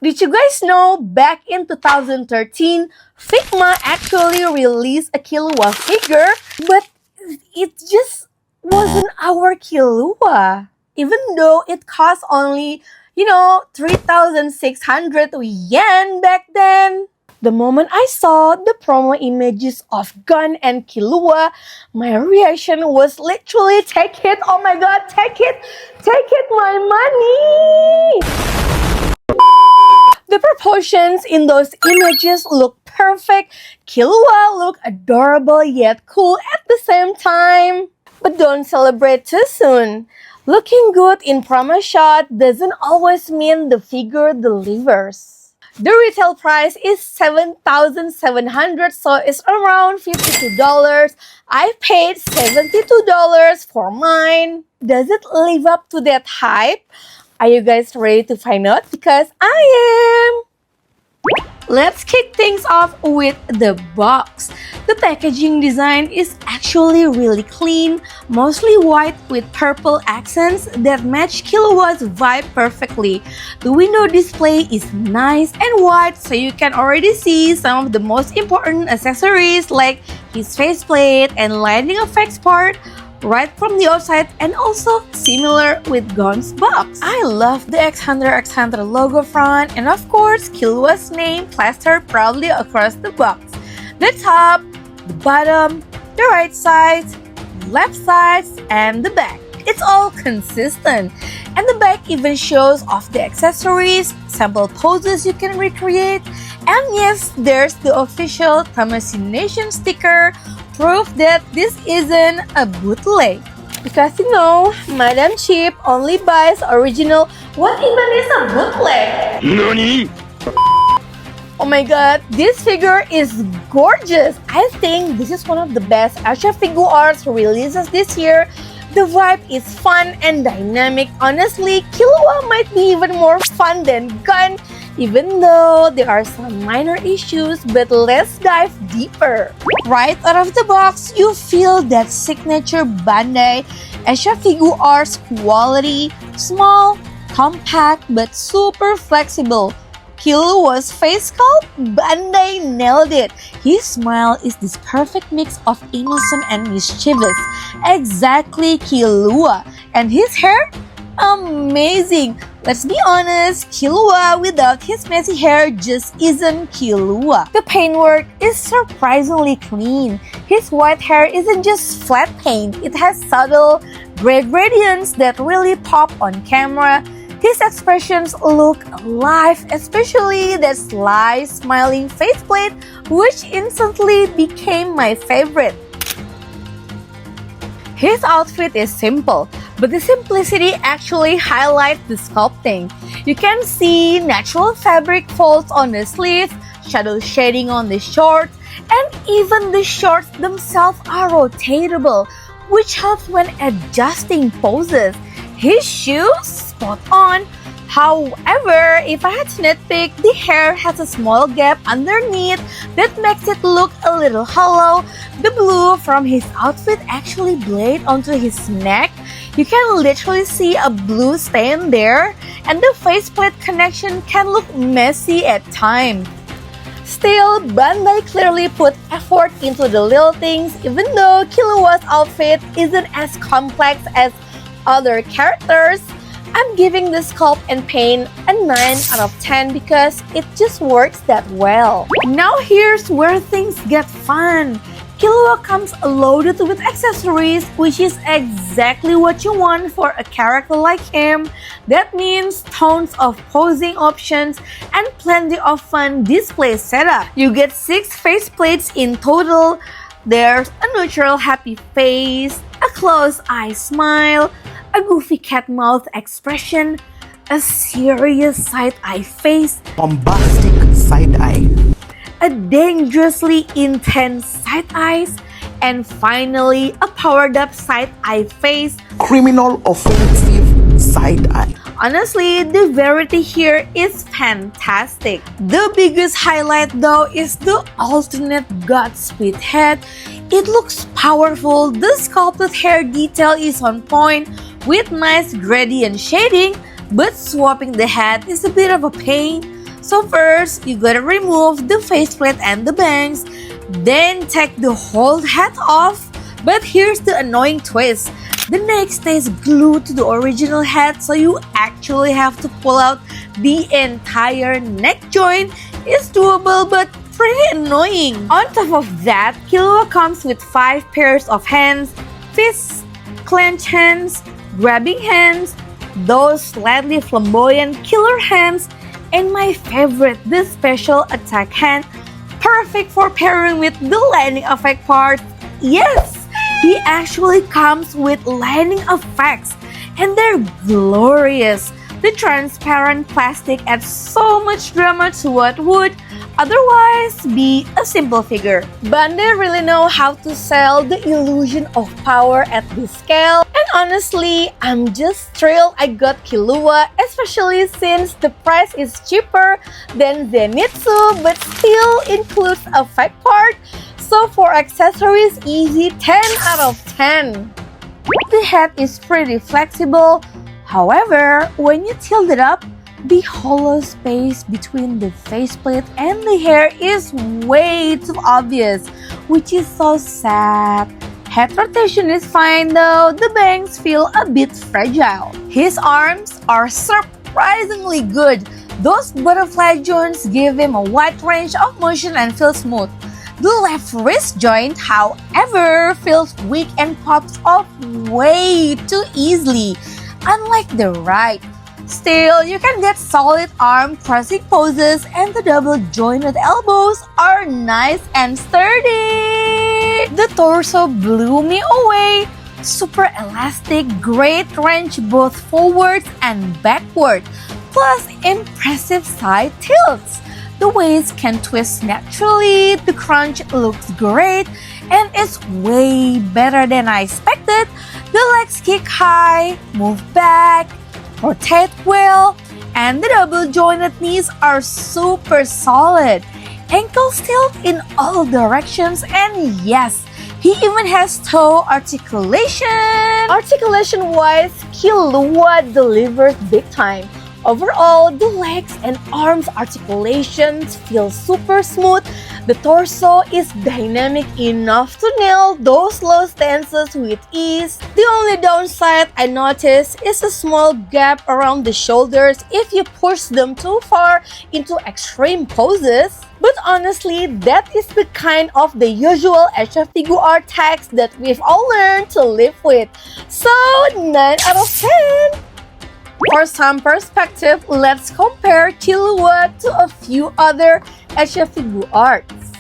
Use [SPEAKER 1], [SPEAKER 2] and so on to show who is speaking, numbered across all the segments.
[SPEAKER 1] Did you guys know back in 2013, Figma actually released a Killua figure, but it just wasn't our Killua. Even though it cost only, 3,600 yen back then. The moment I saw the promo images of Gun and Killua, my reaction was literally, take it, oh my god, take it, my money! The proportions in those images look perfect. Killua look adorable yet cool at the same time. But don't celebrate too soon. Looking good in promo shot doesn't always mean the figure delivers. The retail price is 7,700, so it's around $52. I paid $72 for mine. Does it live up to that hype? Are you guys ready to find out? Because I am! Let's kick things off with the box. The packaging design is actually really clean, mostly white with purple accents that match Killua's vibe perfectly. The window display is nice and wide, so you can already see some of the most important accessories like his faceplate and lighting effects part right from the outside, and also similar with Gon's box. I love the X Hunter logo front, and of course Killua's name plastered proudly across the box. The top, the bottom, the right sides, left sides, and the back. It's all consistent. And the back even shows off the accessories, sample poses you can recreate, and yes, there's the official Tamashii Nation sticker, proof that this isn't a bootleg. Because Madam Cheap only buys original. What even is a bootleg?
[SPEAKER 2] NANI?
[SPEAKER 1] Oh my god, this figure is gorgeous! I think this is one of the best Shfiguarts releases this year. The vibe is fun and dynamic. Honestly, Killua might be even more fun than Gun, even though there are some minor issues, but let's dive deeper. Right out of the box, you feel that signature Bandai Shfiguarts quality, small, compact, but super flexible. Killua's face sculpt, Bandai nailed it. His smile is this perfect mix of innocent and mischievous. Exactly Killua. And his hair? Amazing! Let's be honest, Killua without his messy hair just isn't Killua. The paintwork is surprisingly clean. His white hair isn't just flat paint, it has subtle gray gradients that really pop on camera. His expressions look alive, especially that sly, smiling faceplate, which instantly became my favorite. His outfit is simple, but the simplicity actually highlights the sculpting. You can see natural fabric folds on the sleeves, shadow shading on the shorts, and even the shorts themselves are rotatable, which helps when adjusting poses. His shoes, spot on. However, if I had to nitpick, the hair has a small gap underneath that makes it look a little hollow. The blue from his outfit actually bled onto his neck. You can literally see a blue stain there, and the faceplate connection can look messy at times. Still, Bandai clearly put effort into the little things, even though Killua's outfit isn't as complex as other characters. I'm giving the sculpt and paint a 9 out of 10 because it just works that well. Now here's where things get fun. Killua comes loaded with accessories, which is exactly what you want for a character like him. That means tons of posing options and plenty of fun display setup. You get 6 faceplates in total. There's a neutral happy face, a closed eye smile, a goofy cat mouth expression, a serious side-eye face,
[SPEAKER 2] Bombastic side-eye,
[SPEAKER 1] a dangerously intense side eyes, and finally a powered-up side-eye face.
[SPEAKER 2] criminal offensive side-eye.
[SPEAKER 1] Honestly, the variety here is fantastic. The biggest highlight though is the alternate Godspeed head. It looks powerful. The sculpted hair detail is on point with nice gradient shading, but swapping the head is a bit of a pain. So first, you gotta remove the faceplate and the bangs, then take the whole head off. But here's the annoying twist. The neck stays glued to the original head, so you actually have to pull out the entire neck joint. It's doable but pretty annoying. On top of that, Killua comes with 5 pairs of hands, fists, clenched hands, grabbing hands, those slightly flamboyant killer hands, and my favorite, the special attack hand, perfect for pairing with the lightning effect part. Yes! He actually comes with lightning effects, and they're glorious. The transparent plastic adds so much drama to what would otherwise be a simple figure. Bandai really know how to sell the illusion of power at this scale. And honestly, I'm just thrilled I got Killua, especially since the price is cheaper than Zenitsu but still includes a effect part. So for accessories, easy 10 out of 10. The head is pretty flexible. However, when you tilt it up, the hollow space between the faceplate and the hair is way too obvious, which is so sad. Head rotation is fine though, the bangs feel a bit fragile. His arms are surprisingly good. Those butterfly joints give him a wide range of motion and feel smooth. The left wrist joint, however, feels weak and pops off way too easily, unlike the right. Still, you can get solid arm crossing poses, and the double jointed elbows are nice and sturdy. The torso blew me away. Super elastic, great range both forward and backward, plus impressive side tilts. The waist can twist naturally, the crunch looks great, and it's way better than I expected. The legs kick high, move back, rotate well, and the double jointed knees are super solid. Ankles tilt in all directions, and yes, he even has toe articulation. Articulation-wise, Killua delivers big time. Overall, the legs and arms articulations feel super smooth. The torso is dynamic enough to nail those low stances with ease. The only downside I noticed is a small gap around the shoulders if you push them too far into extreme poses. But honestly, that is the kind of the usual Shfiguarts tags that we've all learned to live with. So, 9 out of 10! For some perspective, let's compare Killua to a few other Shfiguarts.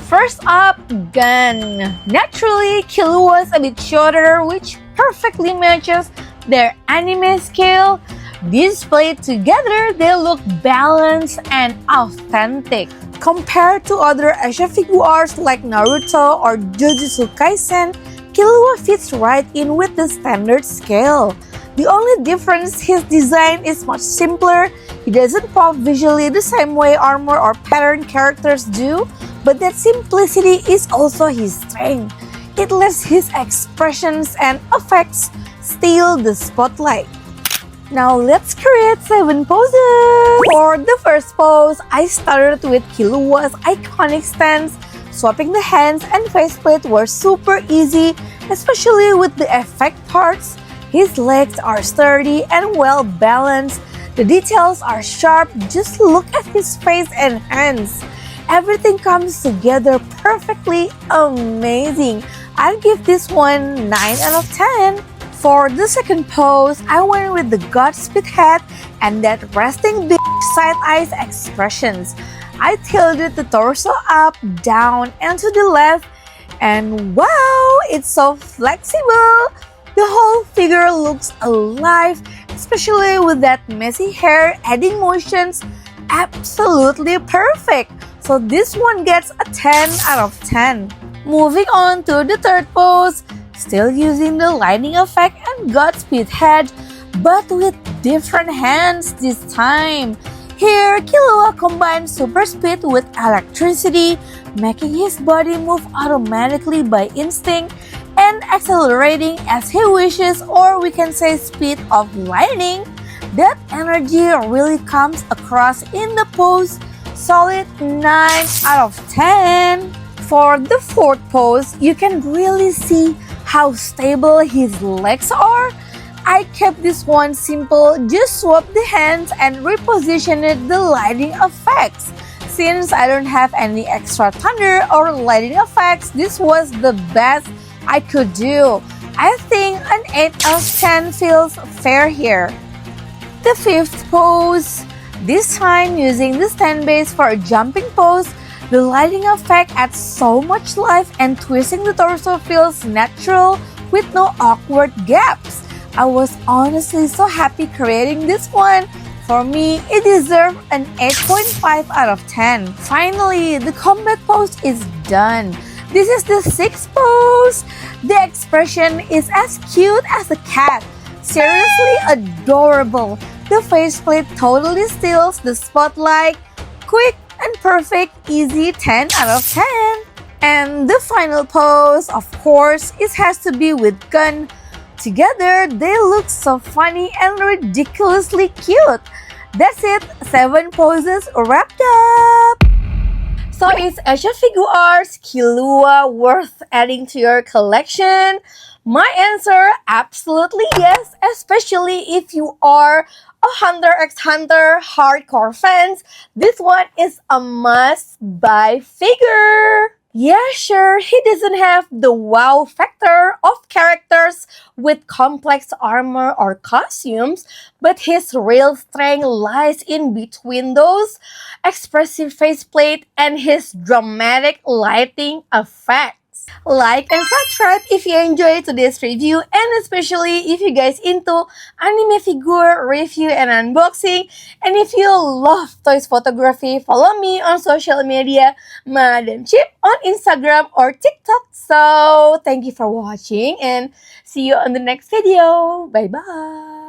[SPEAKER 1] First up, gun. Naturally, Killua is a bit shorter, which perfectly matches their anime scale. Displayed together, they look balanced and authentic. Compared to other Shfiguarts like Naruto or Jujutsu Kaisen, Killua fits right in with the standard scale. The only difference, his design is much simpler. He doesn't pop visually the same way armor or pattern characters do, but that simplicity is also his strength. It lets his expressions and effects steal the spotlight. Now let's create 7 poses. For the first pose, I started with Killua's iconic stance. Swapping the hands and faceplate were super easy, especially with the effect parts. His legs are sturdy and well balanced. The details are sharp. Just look at his face and hands. Everything comes together perfectly amazing. I'll give this one 9 out of 10. For the second pose, I went with the Godspeed head and that resting big side eyes expressions. I tilted the torso up, down, and to the left, and wow, it's so flexible. The whole figure looks alive, especially with that messy hair adding motions. Absolutely perfect. So this one gets a 10 out of 10. Moving on to the third pose, still using the lightning effect and Godspeed head, but with different hands this time. Here, Killua combines super speed with electricity, making his body move automatically by instinct and accelerating as he wishes, or we can say speed of lightning. That energy really comes across in the pose. Solid 9 out of 10. For the fourth pose, you can really see how stable his legs are. I kept this one simple, just swap the hands and repositioned the lighting effects. Since I don't have any extra thunder or lighting effects, this was the best I could do. I think an 8 out of 10 feels fair here. The fifth pose. This time using the stand base for a jumping pose, the lighting effect adds so much life and twisting the torso feels natural with no awkward gaps. I was honestly so happy creating this one. For me, it deserved an 8.5 out of 10. Finally, the combat pose is done. This is the sixth pose. The expression is as cute as a cat. Seriously adorable. The faceplate totally steals the spotlight. Quick and perfect, easy 10 out of 10. And the final pose, of course, it has to be with gun. Together, they look so funny and ridiculously cute. That's it, 7 poses wrapped up. So is Shfiguarts Killua worth adding to your collection? My answer, absolutely yes, especially if you are a Hunter x Hunter hardcore fans. This one is a must-buy figure. Yeah, sure, he doesn't have the wow factor of characters with complex armor or costumes, but his real strength lies in between those expressive faceplate and his dramatic lighting effects. Like and subscribe if you enjoyed today's review, and especially if you guys into anime figure review and unboxing. And if you love toys photography, follow me on social media, Madam Chip on Instagram or TikTok. So thank you for watching and see you on the next video. Bye bye.